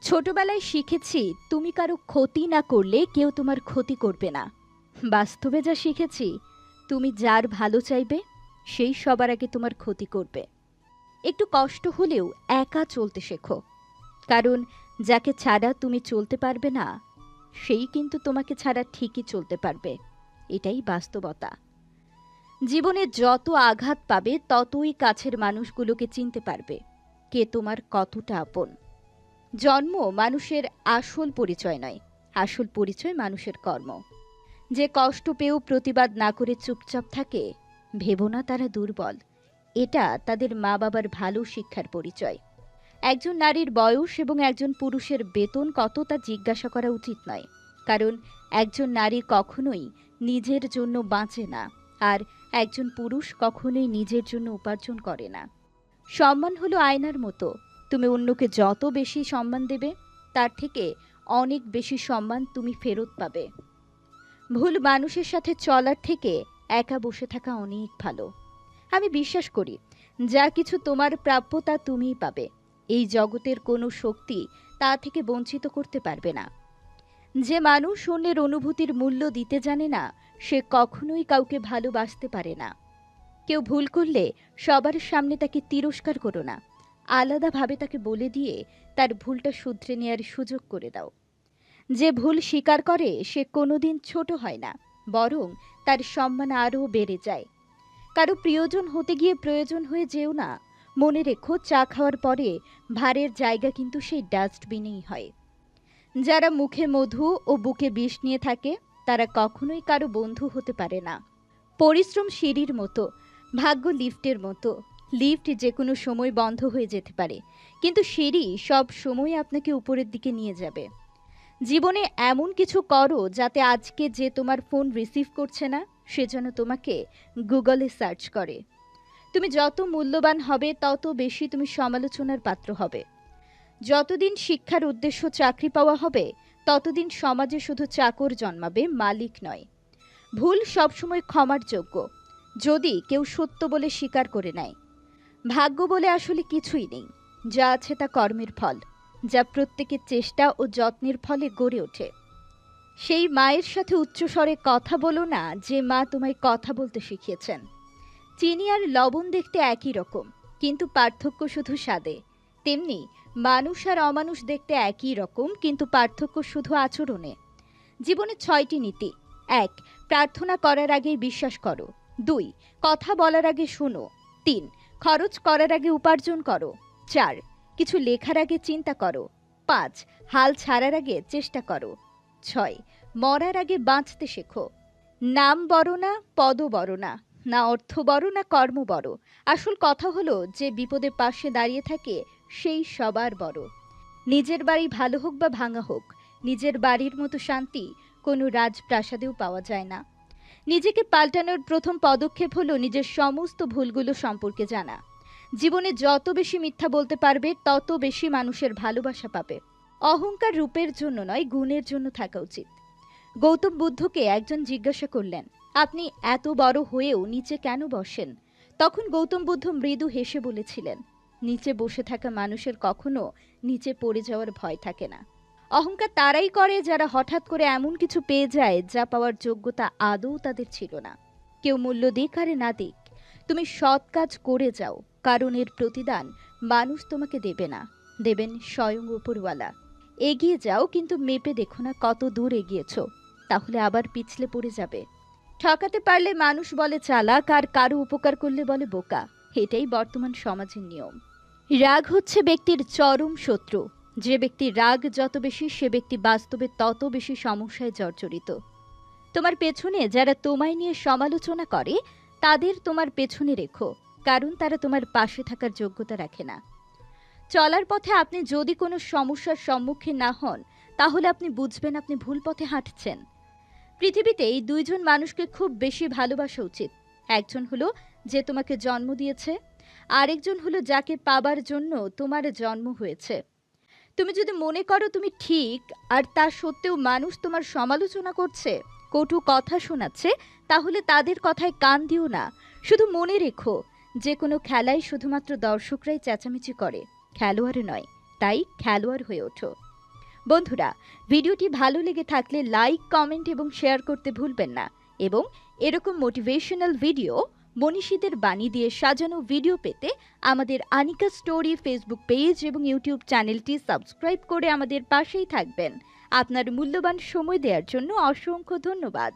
ছোটবেলায় শিখেছি তুমি কারো ক্ষতি না করলে কেউ তোমার ক্ষতি করবে না। বাস্তবে যা শিখেছি, তুমি যার ভালো চাইবে সেই সবার আগে তোমার ক্ষতি করবে। একটু কষ্ট হলেও একা চলতে শেখো, কারণ যাকে ছাড়া তুমি চলতে পারবে না সেই কিন্তু তোমাকে ছাড়া ঠিকই চলতে পারবে। এটাই বাস্তবতা। জীবনে যত আঘাত পাবে ততই কাছের মানুষগুলোকে চিনতে পারবে কে তোমার কতটা আপন। জন্ম মানুষের আসল পরিচয় নয়, আসল পরিচয় মানুষের কর্ম। যে কষ্ট পেয়েও প্রতিবাদ না করে চুপচাপ থাকে, ভেবো না তারা দুর্বল। এটা তাদের মা বাবার ভালো শিক্ষার পরিচয়। একজন নারীর বয়স এবং একজন পুরুষের বেতন কত তা জিজ্ঞাসা করা উচিত নয়, কারণ একজন নারী কখনোই নিজের জন্য বাঁচে না, আর একজন পুরুষ কখনোই নিজের জন্য উপার্জন করে না। সম্মান হলো আয়নার মতো। তুমি অন্যকে যত বেশি সম্মান দেবে, তার থেকে অনেক বেশি সম্মান তুমি ফেরত পাবে। ভুল মানুষের সাথে চলার থেকে একা বসে থাকা অনেক ভালো। আমি বিশ্বাস করি, যা কিছু তোমার প্রাপ্য তা তুমিই পাবে। এই জগতের কোনো শক্তি তা থেকে বঞ্চিত করতে পারবে না। যে মানুষ অন্যের অনুভূতির মূল্য দিতে জানে না, সে কখনোই কাউকে ভালোবাসতে পারে না। কেউ ভুল করলে সবার সামনে তাকে তিরস্কার করো না, আলাদাভাবে তাকে বলে দিয়ে তার ভুলটা শুধরে নেওয়ার সুযোগ করে দাও। যে ভুল স্বীকার করে সে কোনোদিন ছোট হয় না, বরং তার সম্মান আরও বেড়ে যায়। কারো প্রিয়জন হতে গিয়ে প্রয়োজন হয়ে যেও না। মনে রেখো, চা খাওয়ার পরে ভারের জায়গা কিন্তু সেই ডাস্টবিনেই হয়। যারা মুখে মধু ও বুকে বিষ নিয়ে থাকে, তারা কখনোই কারো বন্ধু হতে পারে না। পরিশ্রম সিঁড়ির মতো, ভাগ্য লিফটের মতো। লিফট যে কোনো সময় বন্ধ হয়ে যেতে পারে, কিন্তু সিঁড়ি সব সময় আপনাকে উপরের দিকে নিয়ে যাবে। জীবনে এমন কিছু করো যাতে আজকে যে তোমার ফোন রিসিভ করছে না, সে যেন তোমাকে গুগলে সার্চ করে। তুমি যত মূল্যবান হবে তত বেশি তুমি সমালোচনার পাত্র হবে। যতদিন শিক্ষার উদ্দেশ্য চাকরি পাওয়া হবে, ততদিন সমাজে শুধু চাকর জন্মাবে, মালিক নয়। ভুল সবসময় ক্ষমার যোগ্য, যদি কেউ সত্য বলে স্বীকার করে নেয়। ভাগ্য বলে আসলে কিছুই নেই। যা আছে তা কর্মের ফল, যা প্রত্যেকের চেষ্টা ও যত্নের ফলে গড়ে ওঠে। সেই মায়ের সাথে উচ্চস্বরে কথা বলো না, যে মা তোমায় কথা বলতে শিখিয়েছেন। চিনি আর লবণ দেখতে একই রকম, কিন্তু পার্থক্য শুধু স্বাদে। তেমনি মানুষ আর অমানুষ দেখতে একই রকম, কিন্তু পার্থক্য শুধু আচরণে। জীবনে 6টি নীতি। 1. প্রার্থনা করার আগে বিশ্বাস করো। 2. কথা বলার আগে শোনো। 3. খরচ করার আগে উপার্জন করো। 4. কিছু লেখার আগে চিন্তা করো। 5. হাল ছাড়ার আগে চেষ্টা করো। 6. মরার আগে বাঁচতে শেখো। নাম বড় না, পদ বড় না, না অর্থ বড় না কর্ম বড়। আসল কথা হলো, যে বিপদে পাশে দাঁড়িয়ে থাকে সেই সবার বড়। নিজের বাড়ি ভালো হোক বা ভাঙা হোক, নিজের বাড়ির মতো শান্তি কোনো রাজপ্রাসাদেও পাওয়া যায় না। নিজেকে পাল্টানোর প্রথম পদক্ষেপ হলো নিজের সমস্ত ভুলগুলো সম্পর্কে জানা। জীবনে যত বেশি মিথ্যা বলতে পারবে, তত বেশি মানুষের ভালোবাসা পাবে। অহংকার রূপের জন্য নয়, গুণের জন্য থাকা উচিত। গৌতম বুদ্ধকে একজন জিজ্ঞাসা করলেন, আপনি এত বড় হয়েও নিচে কেন বসেন? তখন গৌতম বুদ্ধ মৃদু হেসে বলেছিলেন, নিচে বসে থাকা মানুষের কখনো নিচে পড়ে যাওয়ার ভয় থাকে না। অহংকার তারাই করে যারা হঠাৎ করে এমন কিছু পেয়ে যায় যা পাওয়ার যোগ্যতা আদৌ তাদের ছিল না। কেউ মূল্য দিক আর না দিক, তুমি সৎ কাজ করে যাও, কারণ এর প্রতিদান মানুষ তোমাকে দেবে না, দেবেন স্বয়ং উপরওয়ালা। এগিয়ে যাও, কিন্তু মেপে দেখো না কত দূর এগিয়েছো, তাহলে আবার পিছলে পড়ে যাবে। ঠকাতে পারলে মানুষ বলে চালাক, আর কারো উপকার করলে বলে বোকা। এটাই বর্তমান সমাজের নিয়ম। রাগ হচ্ছে ব্যক্তির চরম শত্রু। যে ব্যক্তির রাগ যত বেশি, সে ব্যক্তি বাস্তবে তত বেশি সমস্যায় জর্জরিত। তোমার পেছনে যারা তোমায় নিয়ে সমালোচনা করে, তাদের তোমার পেছনে রেখো, কারণ তারা তোমার পাশে থাকার যোগ্যতা রাখে না। চলার পথে আপনি যদি কোনো সমস্যার সম্মুখীন না হন, তাহলে আপনি বুঝবেন আপনি ভুল পথে হাঁটছেন। পৃথিবীতে এই দুইজন মানুষকে খুব বেশি ভালোবাসা উচিত। একজন হলো যে তোমাকে জন্ম দিয়েছে, আরেকজন হলো যাকে পাবার জন্য তোমার জন্ম হয়েছে। তুমি যদি মনে করো তুমি ঠিক, আর তা সত্ত্বেও মানুষ তোমার সমালোচনা করছে, কটু কথা শোনাচ্ছে, তাহলে তাদের কথায় কান দিও না। শুধু মনে রেখো, যে কোনো খেলায় শুধুমাত্র দর্শকরাই চেঁচামেচি করে, খেলোয়াড় নয়। তাই খেলোয়াড় হয়ে ওঠো। বন্ধুরা, ভিডিওটি ভালো লেগে থাকলে লাইক, কমেন্ট এবং শেয়ার করতে ভুলবেন না। এবং এরকম মোটিভেশনাল ভিডিও, মনীষীদের বাণী দিয়ে সাজানো ভিডিও পেতে আমাদের আনিকা স্টোরি ফেসবুক পেজ এবং ইউটিউব চ্যানেলটি সাবস্ক্রাইব করে আমাদের পাশেই থাকবেন। আপনার মূল্যবান সময় দেওয়ার জন্য অসংখ্য ধন্যবাদ।